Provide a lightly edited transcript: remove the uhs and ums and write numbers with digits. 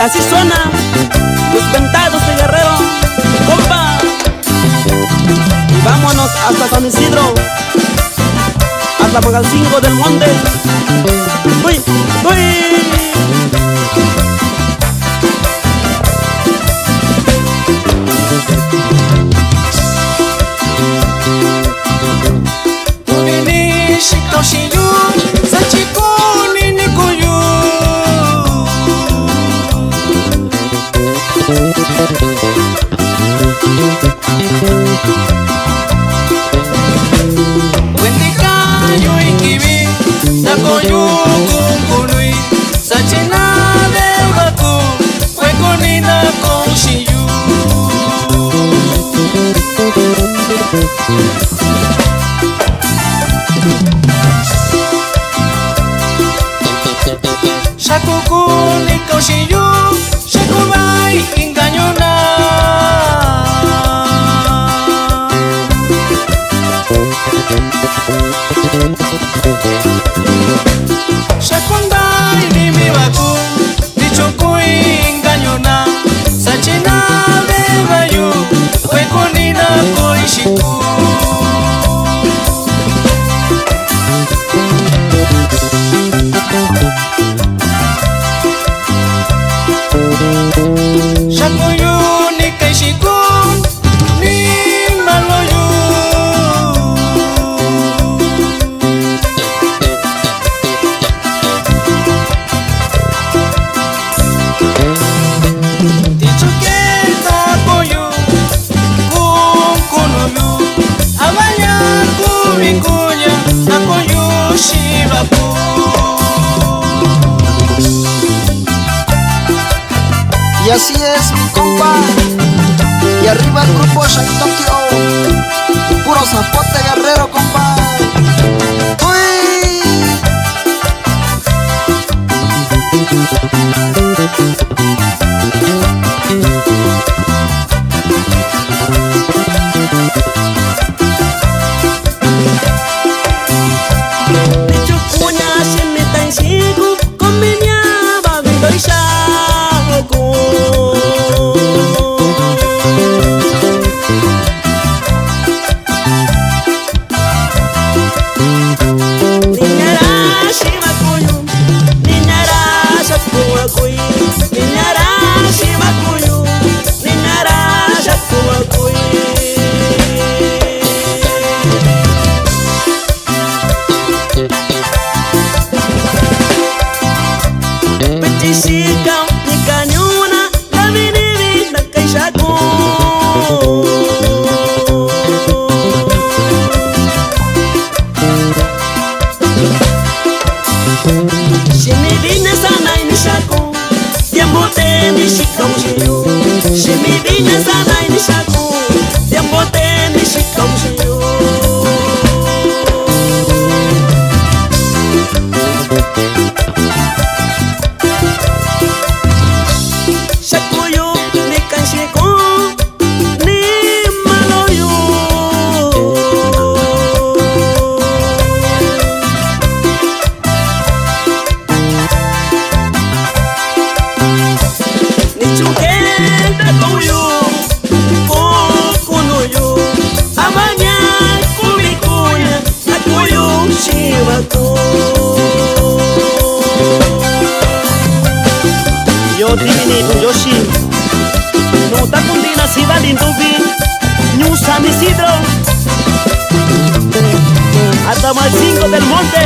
así suena los ventados de Guerrero, compa. Y vámonos hasta San Isidro, hasta Magalcingo del Monte. ¡Uy! ¡Uy! Shakukuni kaushiyu, shakubai inganyona. Shakundai ni miwaku, dichokui inganyona. Sachina bebayu, wekunina koishiku. Shakuyu ni kaishiku ni maloyu. Tichuketa koyu kunkunuyu. Abanya kubikunya akoyu shibaku. Y así es, mi compa. Y arriba el grupo Shine Tokyo. Puro zapote Guerrero, compa. ¡Uy! Dichukunya sinitan sigu, kominya babiloy shaku. Yo divini Yoshi, no ta kundina siva lindubi, New San Isidro, hasta Magalcingo del Monte.